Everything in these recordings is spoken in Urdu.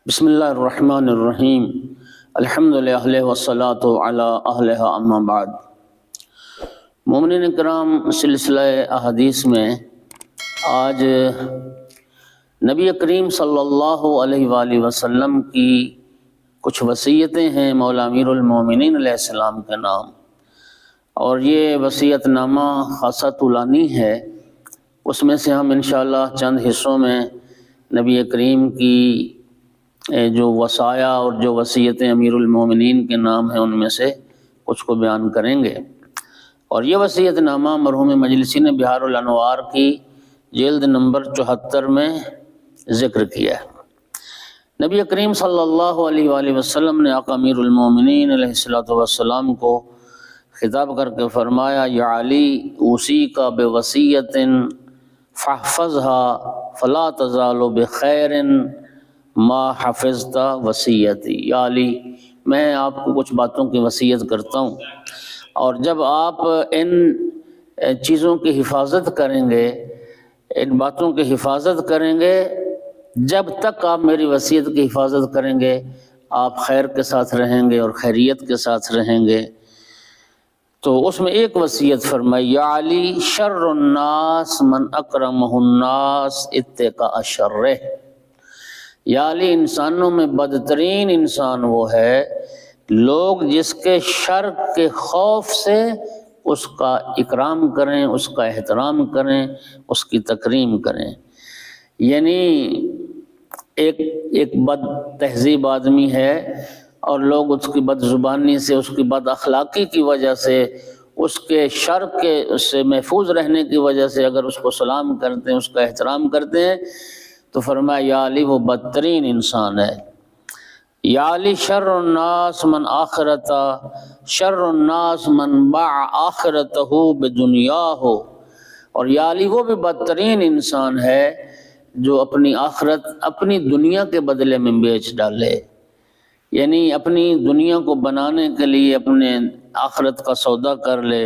بسم اللہ الرحمن الرحیم الحمد للہ والصلاۃ علی اہلہا اما بعد۔ مومنین کرام، سلسلہ احادیث میں آج نبی کریم صلی اللہ علیہ وآلہ وسلم کی کچھ وصیتیں ہیں مولا امیر المومنین علیہ السلام کے نام، اور یہ وصیت نامہ خاصہ طولانی ہے۔ اس میں سے ہم انشاءاللہ چند حصوں میں نبی کریم کی جو وصایا اور جو وصیتیں امیر المومنین کے نام ہیں ان میں سے کچھ کو بیان کریں گے۔ اور یہ وصیت نامہ مرحوم مجلسین بہار الانوار کی جلد نمبر 74 میں ذکر کیا ہے۔ نبی کریم صلی اللہ علیہ وآلہ وسلم نے آقا امیر المومنین علیہ السلام کو خطاب کر کے فرمایا: یا علی اوصیک بوصیۃ فاحفظها فلا تزال بخیر ما حفظت وصیتی۔ یا علی، میں آپ کو کچھ باتوں کی وصیت کرتا ہوں، اور جب آپ ان چیزوں کی حفاظت کریں گے، ان باتوں کی حفاظت کریں گے، جب تک آپ میری وصیت کی حفاظت کریں گے آپ خیر کے ساتھ رہیں گے اور خیریت کے ساتھ رہیں گے۔ تو اس میں ایک وصیت فرمائی: یا علی شر الناس من اکرمہ الناس اتقاء شرہ۔ یا علی، انسانوں میں بدترین انسان وہ ہے لوگ جس کے شر کے خوف سے اس کا اکرام کریں، اس کا احترام کریں، اس کی تکریم کریں۔ یعنی ایک بد تہذیب آدمی ہے اور لوگ اس کی بد زبانی سے، اس کی بد اخلاقی کی وجہ سے، اس کے شر کے سے محفوظ رہنے کی وجہ سے اگر اس کو سلام کرتے ہیں، اس کا احترام کرتے ہیں، تو فرمایا یا علی وہ بدترین انسان ہے۔ یا علی شر الناس من شر الناس من باع آخرتہ بدنیاہ۔ اور یا علی وہ بھی بدترین انسان ہے جو اپنی آخرت اپنی دنیا کے بدلے میں بیچ ڈالے، یعنی اپنی دنیا کو بنانے کے لیے اپنے آخرت کا سودا کر لے۔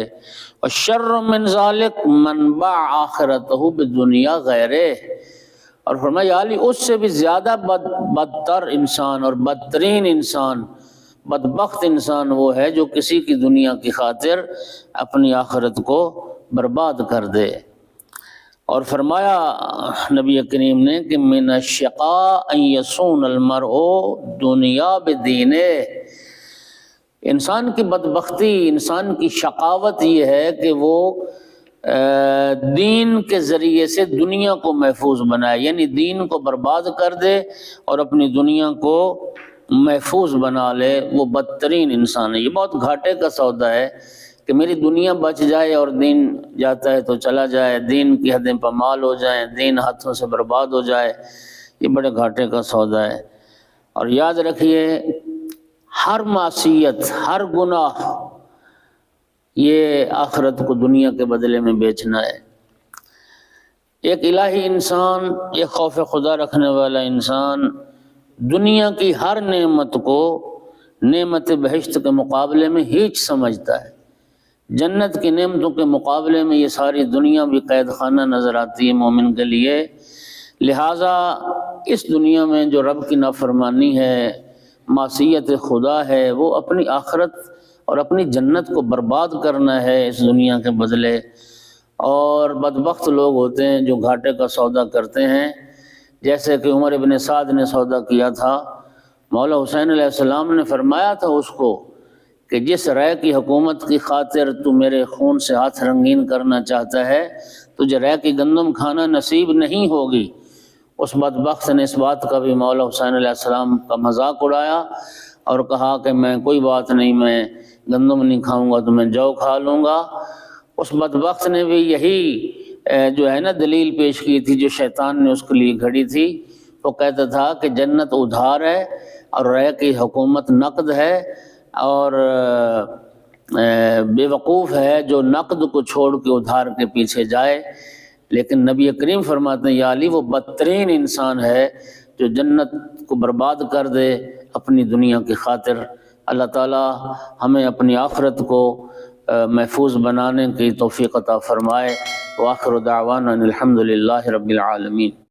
وشر من ذالک من باع آخرتہ بدنیا غیرہ۔ اور فرمایا یا علی اس سے بھی زیادہ بدتر انسان اور بدترین انسان، بدبخت انسان وہ ہے جو کسی کی دنیا کی خاطر اپنی آخرت کو برباد کر دے۔ اور فرمایا نبی کریم نے کہ من الشقاء ان یصون المرء دنیا بدینہ۔ انسان کی بدبختی، انسان کی شقاوت یہ ہے کہ وہ دین کے ذریعے سے دنیا کو محفوظ بنائے، یعنی دین کو برباد کر دے اور اپنی دنیا کو محفوظ بنا لے۔ وہ بدترین انسان ہے۔ یہ بہت گھاٹے کا سودا ہے کہ میری دنیا بچ جائے اور دین جاتا ہے تو چلا جائے، دین کی حدیں پامال ہو جائیں، دین ہاتھوں سے برباد ہو جائے۔ یہ بڑے گھاٹے کا سودا ہے۔ اور یاد رکھیے، ہر معصیت، ہر گناہ، یہ آخرت کو دنیا کے بدلے میں بیچنا ہے۔ ایک الہی انسان، ایک خوف خدا رکھنے والا انسان دنیا کی ہر نعمت کو نعمت بہشت کے مقابلے میں ہیچ سمجھتا ہے۔ جنت کی نعمتوں کے مقابلے میں یہ ساری دنیا بھی قید خانہ نظر آتی ہے مومن کے لیے۔ لہٰذا اس دنیا میں جو رب کی نافرمانی ہے، معصیت خدا ہے، وہ اپنی آخرت اور اپنی جنت کو برباد کرنا ہے اس دنیا کے بدلے۔ اور بدبخت لوگ ہوتے ہیں جو گھاٹے کا سودا کرتے ہیں، جیسے کہ عمر بن سعد نے سودا کیا تھا۔ مولا حسین علیہ السلام نے فرمایا تھا اس کو کہ جس رائے کی حکومت کی خاطر تو میرے خون سے ہاتھ رنگین کرنا چاہتا ہے، تجھے رائے کی گندم کھانا نصیب نہیں ہوگی۔ اس بدبخت نے اس بات کا بھی مولا حسین علیہ السلام کا مذاق اڑایا اور کہا کہ میں کوئی بات نہیں، میں گندم نہیں کھاؤں گا تو میں جو کھا لوں گا۔ اس بدبخت نے بھی یہی جو ہے نا دلیل پیش کی تھی جو شیطان نے اس کے لیے گھڑی تھی۔ وہ کہتا تھا کہ جنت ادھار ہے اور رائے کی حکومت نقد ہے، اور بے وقوف ہے جو نقد کو چھوڑ کے ادھار کے پیچھے جائے۔ لیکن نبی کریم فرماتے ہیں یا علی وہ بدترین انسان ہے جو جنت کو برباد کر دے اپنی دنیا کی خاطر۔ اللہ تعالی ہمیں اپنی آخرت کو محفوظ بنانے کی توفیق عطا فرمائے۔ وآخر دعوانا الحمد للہ رب العالمین۔